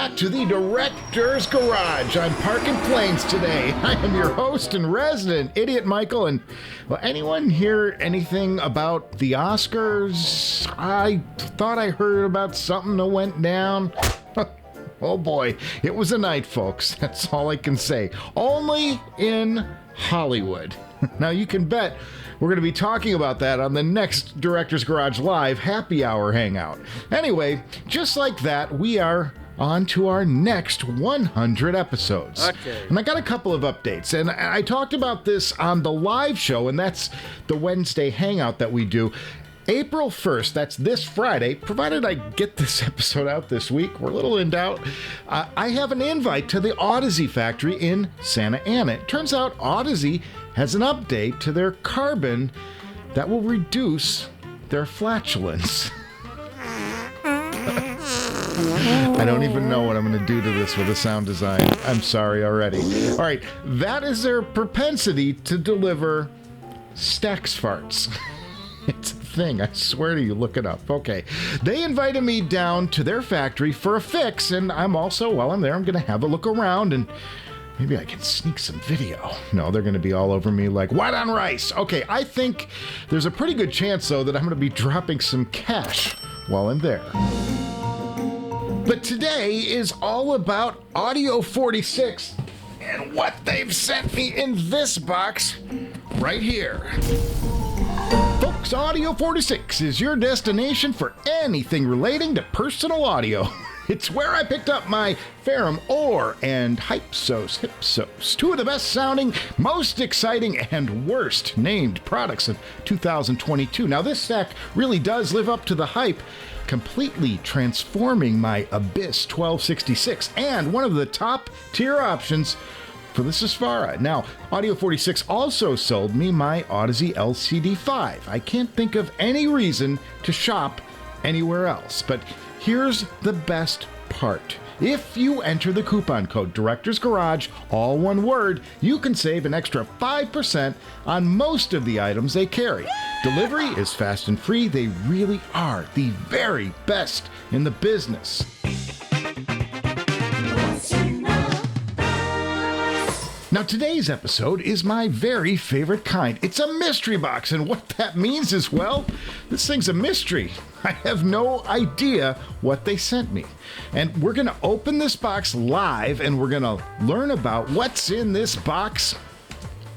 back to the Director's Garage. I'm parking planes today. I am your host and resident, Idiot Michael. And will anyone hear anything about the Oscars? I thought I heard about something that went down. Oh boy, it was a night, folks. That's all I can say. Only in Hollywood. Now you can bet we're going to be talking about that on the next Director's Garage Live Happy Hour Hangout. Anyway, just like that, we are on to our next 100 episodes. Okay. And I got a couple of updates, and I talked about this on the live show, and that's the Wednesday Hangout that we do. April 1st, that's this Friday, provided I get this episode out this week, we're a little in doubt, I have an invite to the Audeze factory in Santa Ana. It turns out Audeze has an update to their carbon that will reduce their flatulence. I don't even know what I'm going to do to this with the sound design. I'm sorry already. All right, that is their propensity to deliver Stax farts. It's a thing, I swear to you, look it up. Okay, they invited me down to their factory for a fix, and I'm also, while I'm there, I'm going to have a look around, and maybe I can sneak some video. No, they're going to be all over me like, white on rice. Okay, I think there's a pretty good chance, though, that I'm going to be dropping some cash while I'm there. But today is all about Audio 46 and what they've sent me in this box right here. Folks, Audio 46 is your destination for anything relating to personal audio. It's where I picked up my Ferrum Ore and Hypsos, two of the best sounding, most exciting, and worst named products of 2022. Now, this stack really does live up to the hype, completely transforming my Abyss 1266 and one of the top tier options for the Susvara. Now, Audio 46 also sold me my Audeze LCD5. I can't think of any reason to shop anywhere else, but here's the best part. If you enter the coupon code Director's Garage, all one word, you can save an extra 5% on most of the items they carry. Delivery is fast and free. They really are the very best in the business. Now, today's episode is my very favorite kind. It's a mystery box, and what that means is, well, this thing's a mystery. I have no idea what they sent me. And we're going to open this box live, and we're going to learn about what's in this box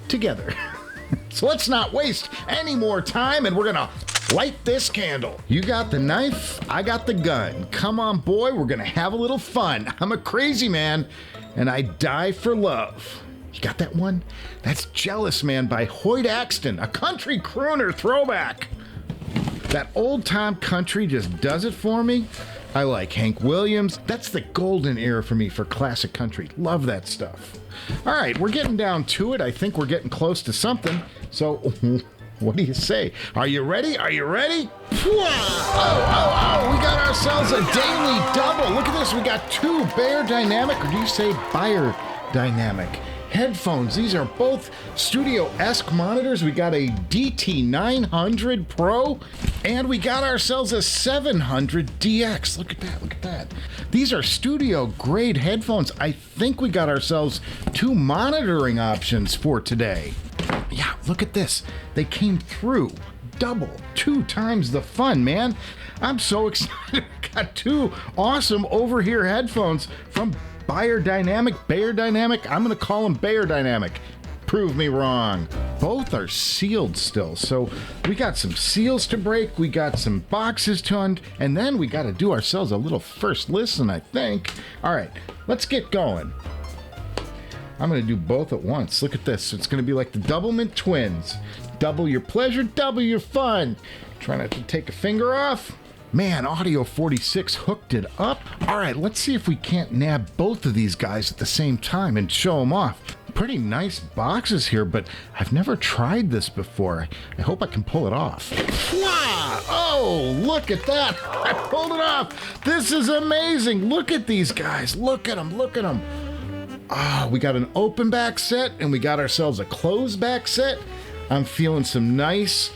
together. So let's not waste any more time, and we're going to light this candle. You got the knife, I got the gun. Come on, boy, we're going to have a little fun. I'm a crazy man, and I die for love. You got that one? That's Jealous Man by Hoyt Axton, a country crooner throwback. That old-time country just does it for me. I like Hank Williams. That's the golden era for me for classic country. Love that stuff. All right, we're getting down to it. I think we're getting close to something. So, what do you say? Are you ready? Are you ready? Oh, we got ourselves a daily double. Look at this. We got two Beyerdynamic, or do you say Beyerdynamic headphones. These are both studio-esque monitors. We got a DT900 Pro, and we got ourselves a 700 DX. Look at that, look at that. These are studio-grade headphones. I think we got ourselves two monitoring options for today. Yeah, look at this. They came through. Double, 2 times the fun, man. I'm so excited. Got two awesome over-ear headphones from Beyerdynamic. I'm going to call them Beyerdynamic. Prove me wrong. Both are sealed still. So we got some seals to break. We got some boxes to and then we got to do ourselves a little first listen, I think. All right, let's get going. I'm going to do both at once. Look at this. It's going to be like the Doublemint twins. Double your pleasure, double your fun. Try not to take a finger off. Man, Audio 46 hooked it up. All right, let's see if we can't nab both of these guys at the same time and show them off. Pretty nice boxes here, but I've never tried this before. I hope I can pull it off. Wow! Oh, look at that. I pulled it off. This is amazing. Look at these guys. Look at them. Look at them. Ah, we got an open back set, and we got ourselves a closed back set. I'm feeling some nice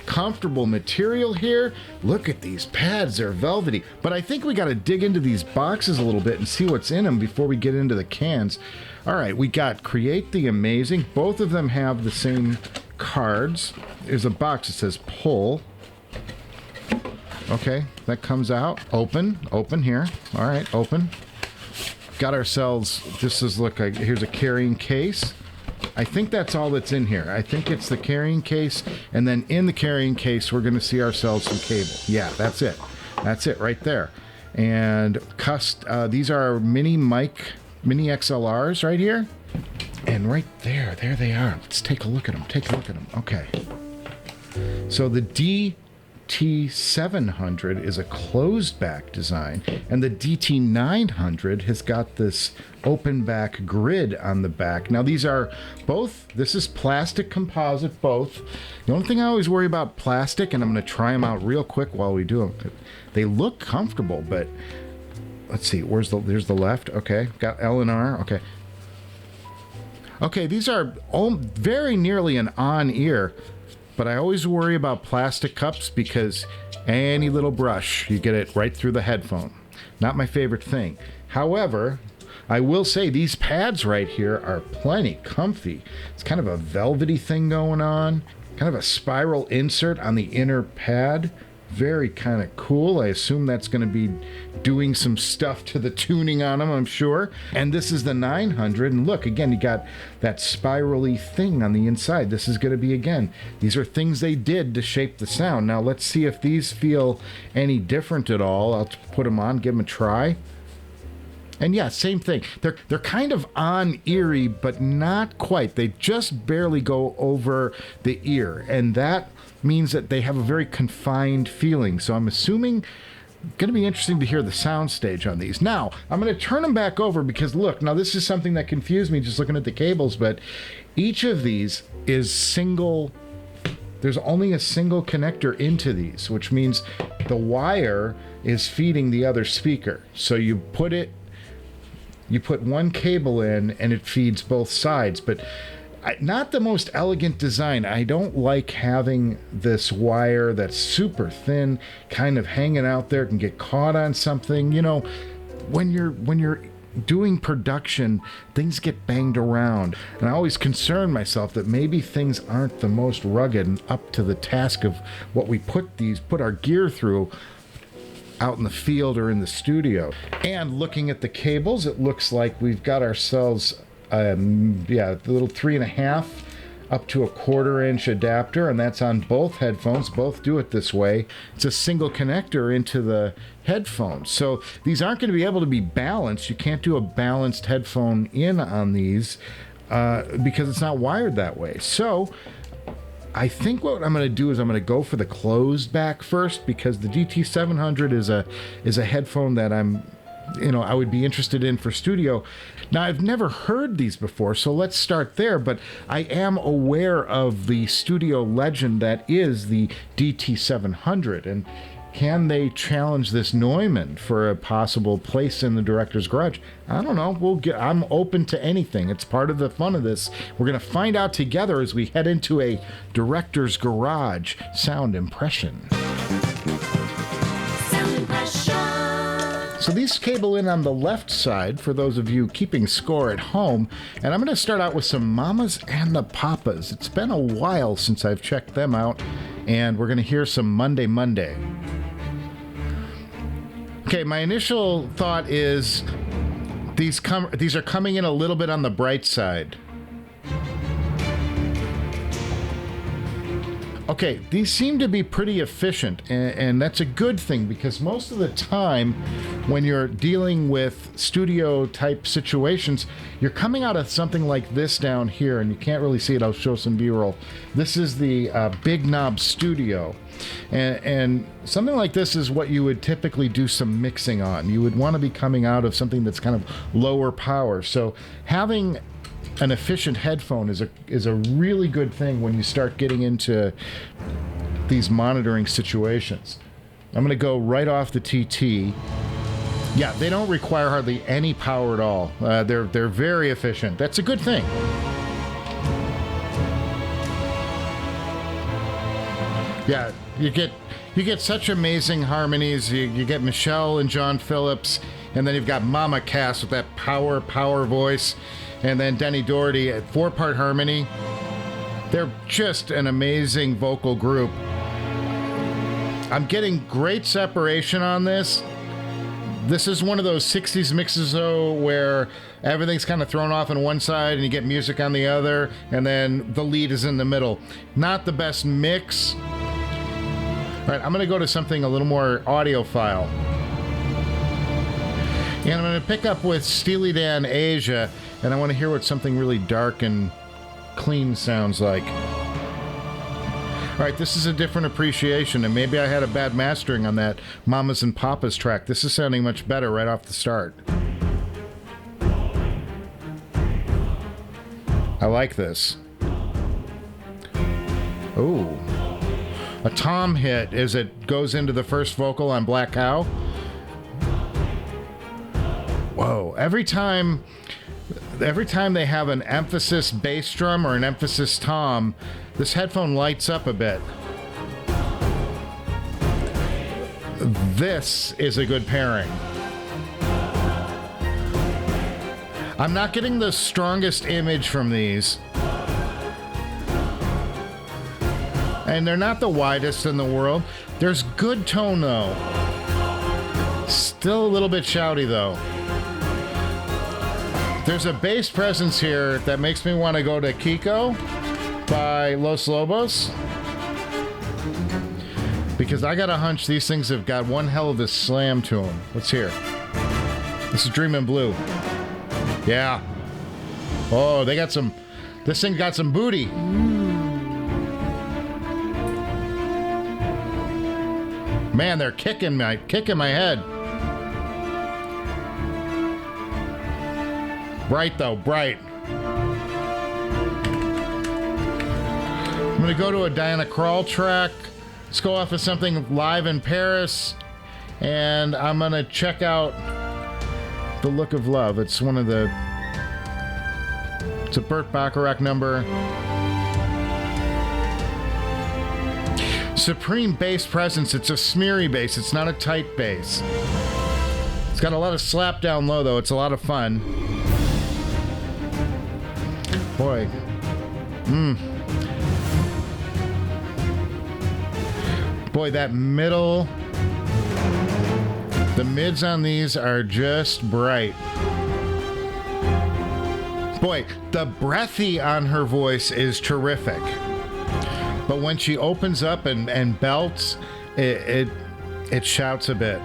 comfortable material here. Look at these pads, they're velvety. But I think we got to dig into these boxes a little bit and see what's in them before we get into the cans. All right, we got Create the Amazing. Both of them have the same cards. There's a box that says pull. Okay, that comes out. Open here. All right, open. Got ourselves, this is, look, here's a carrying case. I think that's all that's in here. I think it's the carrying case, and then in the carrying case, we're going to see ourselves some cable. Yeah, that's it. That's it right there. And these are mini XLRs right here. And right there they are. Let's take a look at them. Okay. So the DT700 is a closed back design, and the DT900 has got this open back grid on the back. Now these are both, this is plastic composite both. The only thing I always worry about plastic, and I'm going to try them out real quick while we do them. They look comfortable, but let's see, there's the left. Okay, got L and R. Okay, these are very nearly an on-ear. But I always worry about plastic cups because any little brush, you get it right through the headphone. Not my favorite thing. However, I will say these pads right here are plenty comfy. It's kind of a velvety thing going on. Kind of a spiral insert on the inner pad. Very kind of cool. I assume that's going to be doing some stuff to the tuning on them, I'm sure. And this is the 900. And look, again, you got that spirally thing on the inside. This is going to be, again, these are things they did to shape the sound. Now, let's see if these feel any different at all. I'll put them on, give them a try. And yeah, same thing. They're kind of on eerie, but not quite. They just barely go over the ear. And that means that they have a very confined feeling. So I'm assuming going to be interesting to hear the sound stage on these. Now, I'm going to turn them back over because look, now this is something that confused me just looking at the cables, but each of these is single. There's only a single connector into these, which means the wire is feeding the other speaker. So you put one cable in and it feeds both sides, but not the most elegant design. I don't like having this wire that's super thin, kind of hanging out there, can get caught on something. You know, when you're doing production, things get banged around, and I always concern myself that maybe things aren't the most rugged and up to the task of what we put our gear through out in the field or in the studio. And looking at the cables, it looks like we've got ourselves the little 3.5 up to a 1/4-inch adapter, and that's on both headphones. Both do it this way. It's a single connector into the headphones. So these aren't going to be able to be balanced. You can't do a balanced headphone in on these because it's not wired that way. So I think what I'm going to do is I'm going to go for the closed back first, because the DT700 is a headphone that I would be interested in for studio. Now, I've never heard these before, so let's start there, but I am aware of the studio legend that is the DT700, and can they challenge this Neumann for a possible place in the director's garage? I don't know. I'm open to anything. It's part of the fun of this. We're going to find out together as we head into a director's garage sound impression. So these cable in on the left side for those of you keeping score at home, and I'm going to start out with some Mamas and the Papas. It's been a while since I've checked them out, and we're going to hear some Monday Monday. Okay, my initial thought is these are coming in a little bit on the bright side. Okay, these seem to be pretty efficient, and that's a good thing, because most of the time when you're dealing with studio type situations, you're coming out of something like this down here, and you can't really see it. I'll show some B-roll. This is the Big Knob Studio, and something like this is what you would typically do some mixing on. You would want to be coming out of something that's kind of lower power, so having an efficient headphone is a really good thing when you start getting into these monitoring situations. I'm going to go right off the TT. Yeah, they don't require hardly any power at all. They're very efficient. That's a good thing. Yeah, you get such amazing harmonies. You get Michelle and John Phillips, and then you've got Mama Cass with that power voice, and then Denny Doherty at 4-part harmony. They're just an amazing vocal group. I'm getting great separation on this. This is one of those 60s mixes, though, where everything's kind of thrown off on one side and you get music on the other, and then the lead is in the middle. Not the best mix. All right, I'm going to go to something a little more audiophile. And I'm going to pick up with Steely Dan Asia, and I want to hear what something really dark and clean sounds like. All right, this is a different appreciation, and maybe I had a bad mastering on that Mamas and Papas track. This is sounding much better right off the start. I like this. Ooh. A tom hit as it goes into the first vocal on Black Cow. Whoa. Every time they have an emphasis bass drum or an emphasis tom, this headphone lights up a bit. This is a good pairing. I'm not getting the strongest image from these. And they're not the widest in the world. There's good tone, though. Still a little bit shouty, though. There's a bass presence here that makes me want to go to Kiko by Los Lobos, because I got a hunch these things have got one hell of a slam to them. Let's hear. This is Dreamin' Blue. Yeah. Oh, they got some. This thing got some booty. Man, they're kicking my head. Bright though, bright. I'm gonna go to a Diana Krall track. Let's go off of something live in Paris, and I'm gonna check out The Look of Love. It's one of the. It's a Burt Bacharach number. Supreme bass presence. It's a smeary bass. It's not a tight bass. It's got a lot of slap down low though. It's a lot of fun. Boy. Boy, that middle. The mids on these are just bright. Boy, the breathy on her voice is terrific. But when she opens up and belts, it shouts a bit.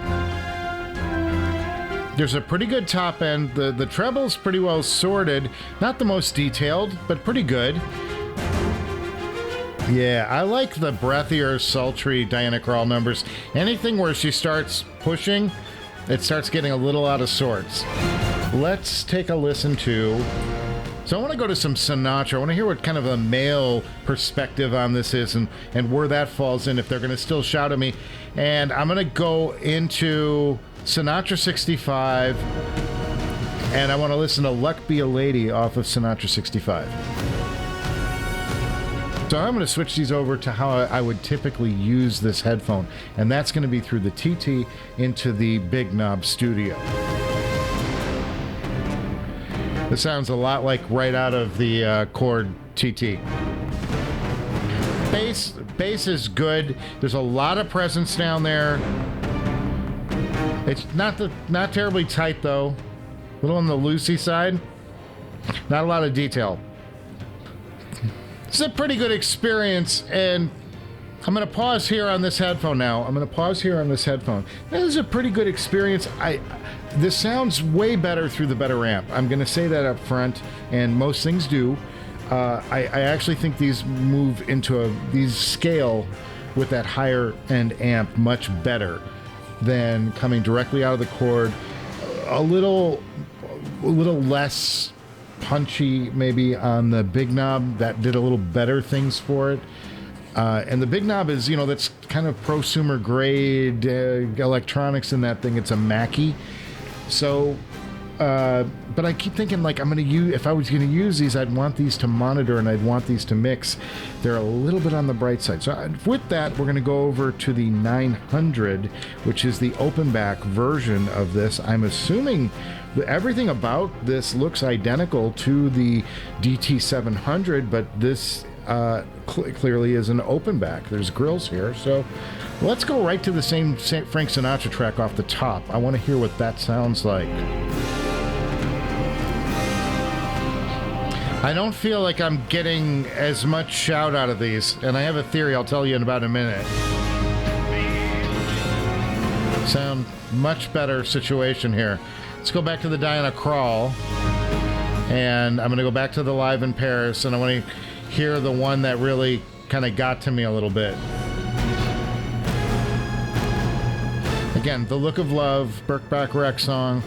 There's a pretty good top end. The treble's pretty well sorted. Not the most detailed, but pretty good. Yeah, I like the breathier, sultry Diana Krall numbers. Anything where she starts pushing, it starts getting a little out of sorts. Let's take a listen to... So I want to go to some Sinatra. I want to hear what kind of a male perspective on this is and where that falls in, if they're going to still shout at me. And I'm going to go into Sinatra 65, and I want to listen to Luck Be a Lady off of Sinatra 65. So I'm going to switch these over to how I would typically use this headphone, and that's going to be through the TT into the Big Knob Studio. This sounds a lot like right out of the Chord TT. Bass is good. There's a lot of presence down there. It's not terribly tight though. A little on the loosey side. Not a lot of detail. It's a pretty good experience, and I'm going to pause here on this headphone now. This is a pretty good experience. This sounds way better through the better amp. I'm going to say that up front, and most things do. I actually think these move into these scale with that higher end amp much better than coming directly out of the Chord. A little less punchy maybe on the Big Knob. That did a little better things for it. And the Big Knob is, that's kind of prosumer grade electronics in that thing. It's a Mackie. So but I keep thinking, like, if I was going to use these, I'd want these to monitor and I'd want these to mix. They're a little bit on the bright side. So with that, we're going to go over to the 900, which is the open back version of this. I'm assuming that everything about this looks identical to the DT700, but this clearly is an open back. There's grills here. So let's go right to the same Frank Sinatra track off the top. I want to hear what that sounds like. I don't feel like I'm getting as much shout out of these, and I have a theory I'll tell you in about a minute. Sound much better situation here. Let's go back to the Diana Crawl, and I'm going to go back to the Live in Paris, and I want to hear the one that really kind of got to me a little bit. Again, The Look of Love, Birkback Wreck song.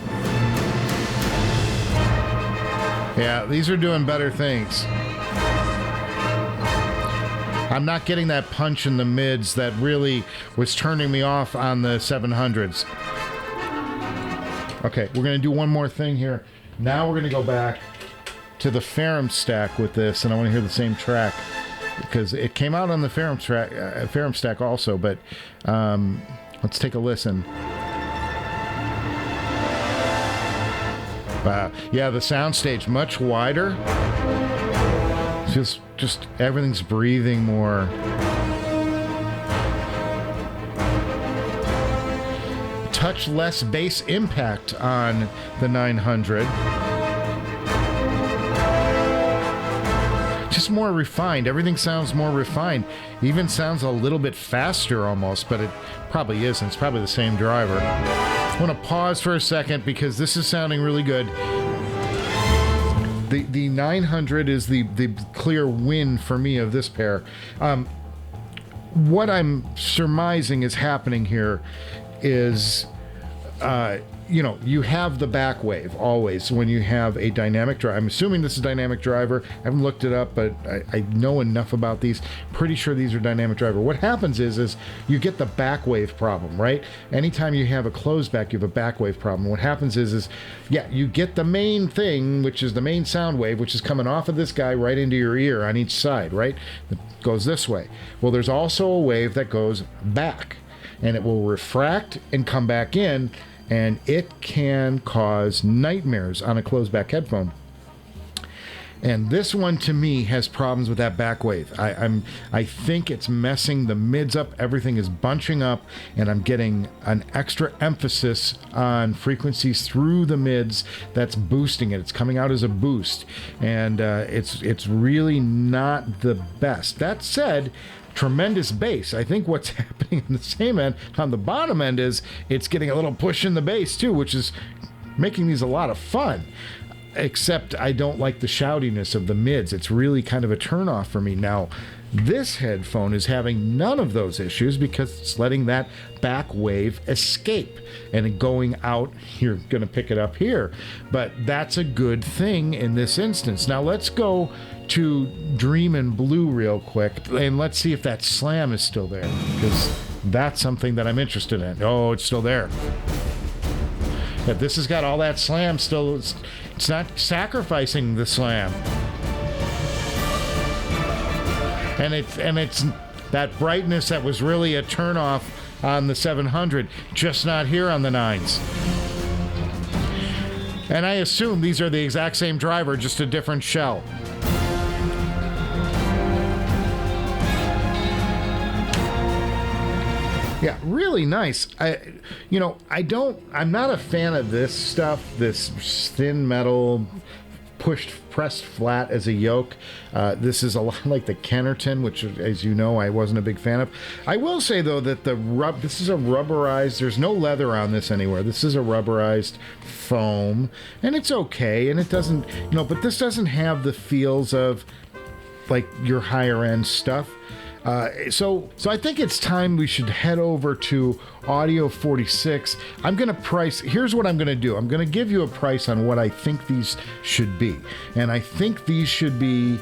Yeah, these are doing better things. I'm not getting that punch in the mids that really was turning me off on the 700s. Okay, we're going to do one more thing here. Now we're going to go back to the Ferrum stack with this, and I want to hear the same track because it came out on the Ferrum stack also, but let's take a listen. Wow. Yeah, the soundstage much wider. Just everything's breathing more. Touch less bass impact on the 900. Just more refined. Everything sounds more refined. Even sounds a little bit faster almost, but it probably isn't. It's probably the same driver. I want to pause for a second because this is sounding really good. The 900 is the clear win for me of this pair. What I'm surmising is happening here is, you have the back wave always when you have a dynamic driver. I'm assuming this is a dynamic driver. I haven't looked it up, but I know enough about these. Pretty sure these are dynamic driver. What happens is you get the back wave problem, right? Anytime you have a closed back, you have a back wave problem. What happens is you get the main thing, which is the main sound wave, which is coming off of this guy right into your ear on each side, right? It goes this way. Well, there's also a wave that goes back, and it will refract and come back in, and it can cause nightmares on a closed back headphone. And this one to me has problems with that back wave. I think it's messing the mids up. Everything is bunching up, and I'm getting an extra emphasis on frequencies through the mids that's boosting it. It's coming out as a boost, and it's really not the best. That said, tremendous bass. I think what's happening on the same end, on the bottom end, is it's getting a little push in the bass too, which is making these a lot of fun. Except I don't like the shoutiness of the mids. It's really kind of a turnoff for me. Now, this headphone is having none of those issues because it's letting that back wave escape and going out. You're going to pick it up here. But that's a good thing in this instance. Now, let's go to Dream in Blue real quick, and let's see if that slam is still there, because that's something that I'm interested in. Oh, it's still there. Yeah, this has got all that slam still. It's not sacrificing the slam. And it's that brightness that was really a turnoff on the 700, just not here on the 9s. And I assume these are the exact same driver, just a different shell. Yeah, really nice. I'm not a fan of this stuff, this thin metal pressed flat as a yoke. This is a lot like the Kennerton, which, as you know, I wasn't a big fan of. I will say, though, that this is a rubberized, there's no leather on this anywhere. This is a rubberized foam, and it's okay, and it doesn't, but this doesn't have the feels of, like, your higher end stuff. So I think it's time we should head over to Audio 46. Here's what I'm going to do. I'm going to give you a price on what I think these should be. And I think these should be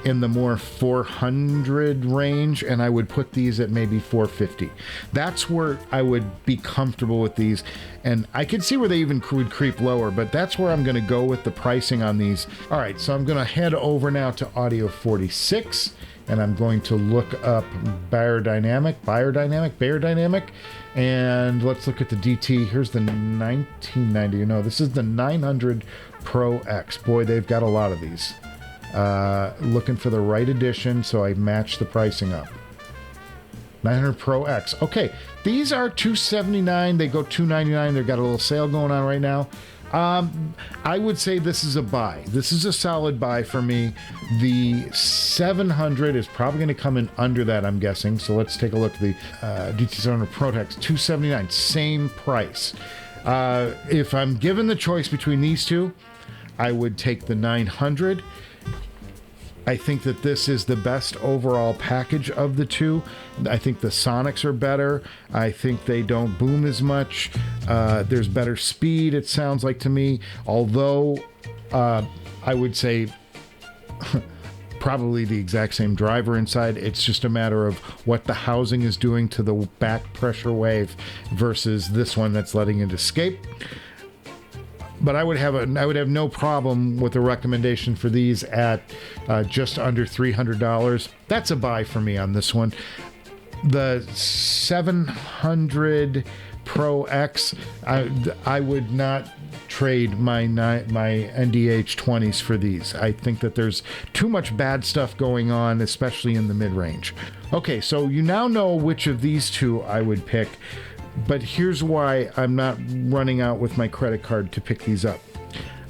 in the more 400 range, and I would put these at maybe 450. That's where I would be comfortable with these, and I could see where they even would creep lower, but that's where I'm going to go with the pricing on these. All right, so I'm going to head over now to Audio 46, and I'm going to look up Beyerdynamic, and let's look at the DT. Here's the 1990. No, this is the 900 Pro X. Boy, they've got a lot of these. Looking for the right edition, so I match the pricing up. 900 Pro X. Okay, these are $279. They go $299. They've got a little sale going on right now. I would say this is a buy. This is a solid buy for me. The 700 is probably going to come in under that, I'm guessing. So let's take a look at the DT700 Protex. $279, same price. If I'm given the choice between these two, I would take the 900. I think that this is the best overall package of the two. I think the sonics are better. I think they don't boom as much. There's better speed, it sounds like to me. Although I would say probably the exact same driver inside. It's just a matter of what the housing is doing to the back pressure wave versus this one that's letting it escape. But I would have no problem with a recommendation for these at just under $300. That's a buy for me on this one. The 700 Pro X, I would not trade my NDH 20s for these. I think that there's too much bad stuff going on, especially in the mid-range. Okay, so you now know which of these two I would pick. But here's why I'm not running out with my credit card to pick these up.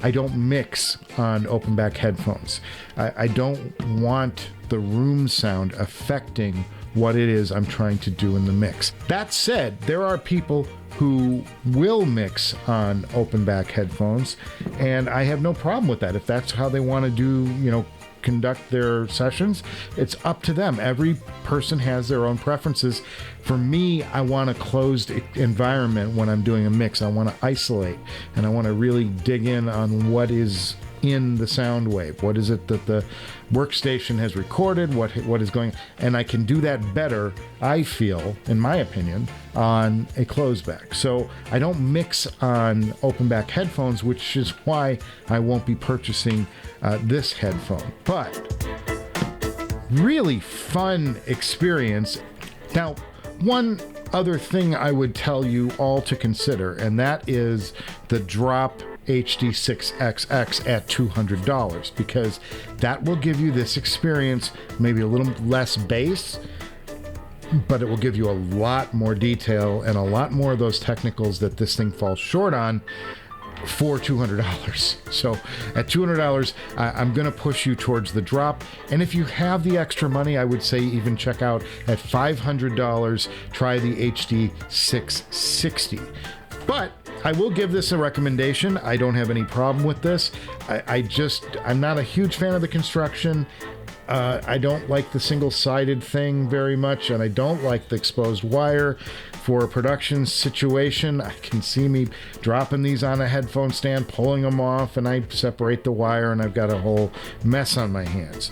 I don't mix on open back headphones. I don't want the room sound affecting what it is I'm trying to do in the mix. That said, there are people who will mix on open back headphones, and I have no problem with that. If that's how they want to do, conduct their sessions, it's up to them. Every person has their own preferences. For me, I want a closed environment when I'm doing a mix. I want to isolate, and I want to really dig in on what is in the sound wave. What is it that the workstation has recorded? What is going, and I can do that better, I feel, in my opinion, on a closed back. So I don't mix on open back headphones, which is why I won't be purchasing this headphone. But really fun experience. Now, one other thing I would tell you all to consider, and that is the drop HD6XX at $200, because that will give you this experience, maybe a little less bass, but it will give you a lot more detail and a lot more of those technicals that this thing falls short on for $200. So at $200, I'm going to push you towards the drop. And if you have the extra money, I would say even check out at $500, try the HD660. But I will give this a recommendation. I don't have any problem with this. I'm not a huge fan of the construction. I don't like the single-sided thing very much, and I don't like the exposed wire. For a production situation, I can see me dropping these on a headphone stand, pulling them off, and I separate the wire, and I've got a whole mess on my hands.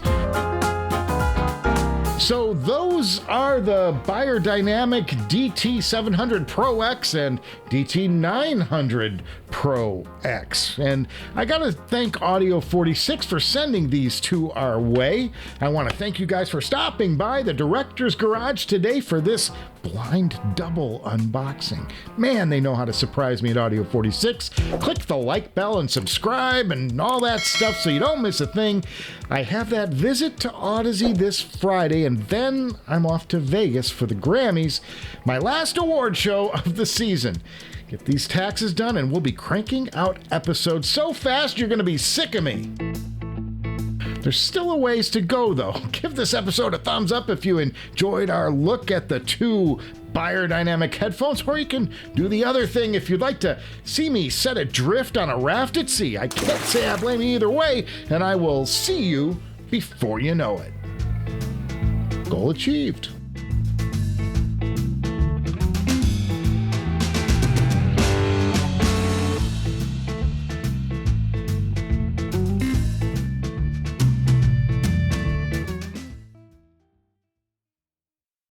So those are the Beyerdynamic DT700 Pro X and DT900 Pro X. And I got to thank Audio 46 for sending these to our way. I want to thank you guys for stopping by the Director's Garage today for this blind double unboxing. Man, they know how to surprise me at Audio 46. Click the like bell and subscribe and all that stuff so you don't miss a thing. I have that visit to Audeze this Friday, and then I'm off to Vegas for the Grammys, my last award show of the season. Get these taxes done and we'll be cranking out episodes so fast you're going to be sick of me. There's still a ways to go, though. Give this episode a thumbs up if you enjoyed our look at the two Beyerdynamic headphones, or you can do the other thing if you'd like to see me set adrift on a raft at sea. I can't say I blame you either way, and I will see you before you know it. Goal achieved.